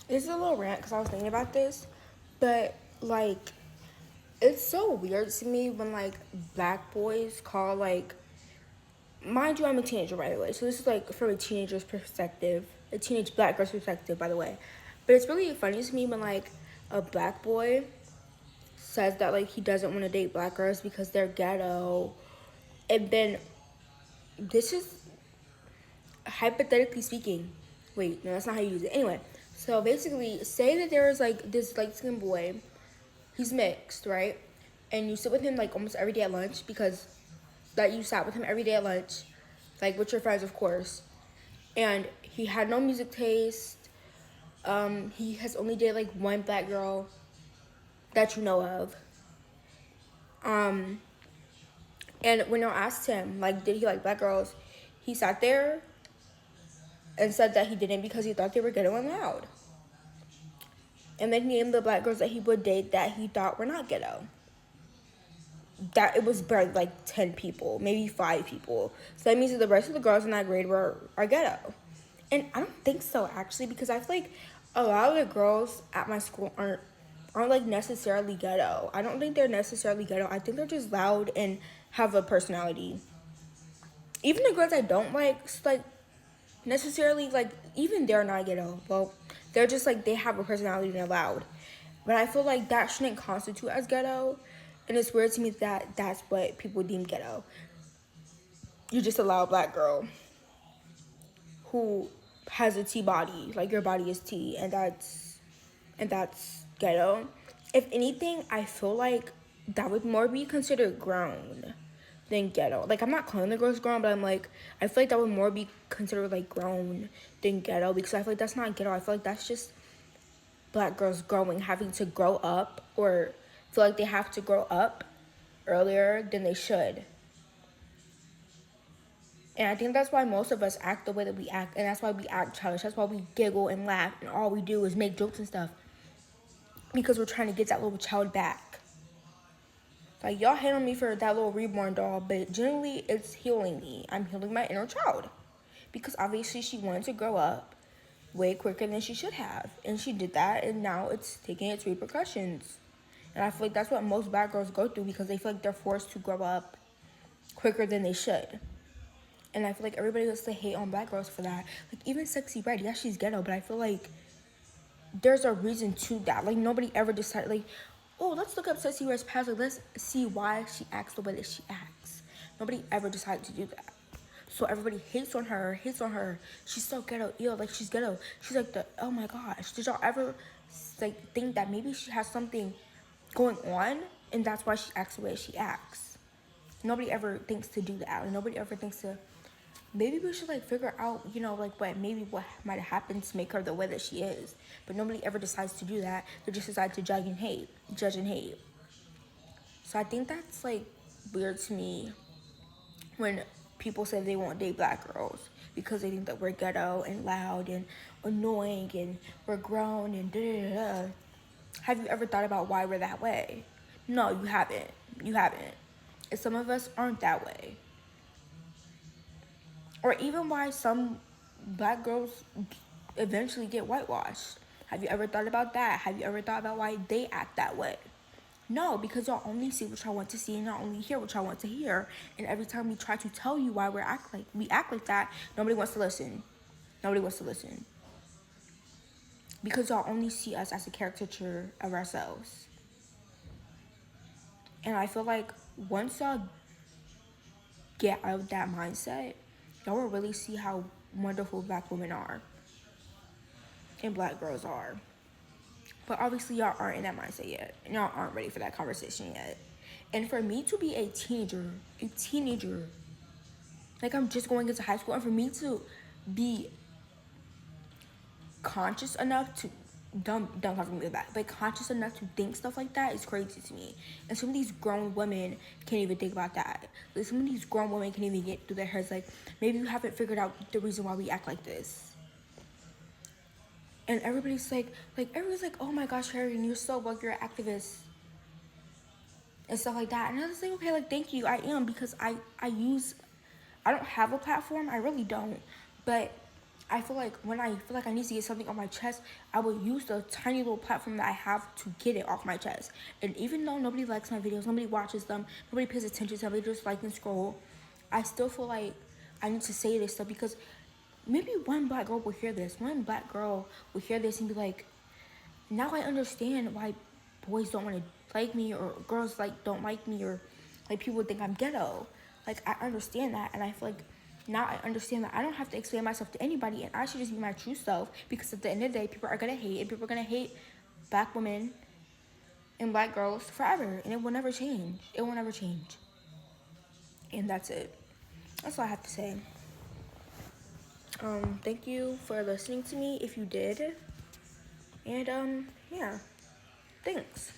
This is a little rant because I was thinking about this, but like, it's so weird to me when like black boys call like, mind you, I'm a teenager by the way, so this is like from a teenager's perspective, a teenage black girl's perspective, by the way. But it's really funny to me when like a black boy says that like he doesn't want to date black girls because they're ghetto, and then this is hypothetically speaking. Wait, no, that's not how you use it. Anyway, so basically, say that there is like this light skinned boy. He's mixed, right? And you sit with him like almost every day at lunch because that you sat with him every day at lunch, like with your friends, of course. And he had no music taste. He has only dated like one black girl that you know of. Um, and when I asked him, like, did he like black girls? He sat there and said that he didn't because he thought they were ghetto and loud. And then he named the black girls that he would date that he thought were not ghetto. That it was barely like 10 people, maybe 5 people. So that means that the rest of the girls in that grade are ghetto. And I don't think so actually, because I feel like a lot of the girls at my school aren't like necessarily ghetto. I don't think they're necessarily ghetto. I think they're just loud and have a personality. Even the girls I don't like necessarily like, even they're not ghetto. Well, they're just like they have a personality and they're loud. But I feel like that shouldn't constitute as ghetto. And it's weird to me that that's what people deem ghetto. You just allow a black girl who has a T body, like your body is T, and that's ghetto. If anything, I feel like that would more be considered grown than ghetto. Like, I'm not calling the girls grown, but I'm like, I feel like that would more be considered like grown than ghetto, because I feel like that's not ghetto. I feel like that's just black girls growing, having to grow up, or feel like they have to grow up earlier than they should. And I think that's why most of us act the way that we act, and that's why we act childish. That's why we giggle and laugh, and all we do is make jokes and stuff, because we're trying to get that little child back. Like, y'all hate on me for that little reborn doll, but generally it's healing me. I'm healing my inner child, because obviously she wanted to grow up way quicker than she should have, and she did that, and now it's taking its repercussions. And I feel like that's what most black girls go through, because they feel like they're forced to grow up quicker than they should. And I feel like everybody wants to hate on black girls for that. Like, even Sexy Red, yeah, she's ghetto, but I feel like there's a reason to that. Like, nobody ever decided, like, oh, let's look up Sexy Red's past. Like, let's see why she acts the way that she acts. Nobody ever decided to do that. So everybody hates on her. She's so ghetto. Ew, like, she's ghetto. She's like oh my gosh. Did y'all ever, like, think that maybe she has something going on and that's why she acts the way she acts? Nobody ever thinks to do that. Like, nobody ever thinks to, maybe we should like figure out, like what might have happened to make her the way that she is. But nobody ever decides to do that. They just decide to judge and hate. So I think that's like weird to me when people say they won't date black girls because they think that we're ghetto and loud and annoying and we're grown and da da da. Have you ever thought about why we're that way? No, you haven't. You haven't. And some of us aren't that way. Or even why some black girls eventually get whitewashed. Have you ever thought about that? Have you ever thought about why they act that way? No, because y'all only see what y'all want to see and y'all only hear what y'all want to hear. And every time we try to tell you why we act like that, nobody wants to listen. Nobody wants to listen. Because y'all only see us as a caricature of ourselves. And I feel like once y'all get out of that mindset, y'all will really see how wonderful black women are and black girls are. But obviously y'all aren't in that mindset yet. And y'all aren't ready for that conversation yet. And for me to be a teenager, like I'm just going into high school, and for me to be conscious enough to, don't come from me with that, but conscious enough to think stuff like that is crazy to me. And some of these grown women can't even think about that. Like, some of these grown women can't even get through their heads like, maybe you haven't figured out the reason why we act like this. And everybody's like, oh my gosh, Harry, you're so woke, you're an activist. And stuff like that. And I was like, okay, like, thank you, I am, because I don't have a platform, I really don't. But I feel like when I feel like I need to get something off my chest, I will use the tiny little platform that I have to get it off my chest. And even though nobody likes my videos, nobody watches them, nobody pays attention to them, they just like and scroll, I still feel like I need to say this stuff because maybe one black girl will hear this. One black girl will hear this and be like, now I understand why boys don't want to like me, or girls like don't like me, or like people think I'm ghetto. Like I understand that, and I feel like now I understand that I don't have to explain myself to anybody, and I should just be my true self, because at the end of the day, people are gonna hate, and people are gonna hate black women and black girls forever, and it will never change. It will never change. And that's it. That's all I have to say. Thank you for listening to me if you did. And yeah, thanks.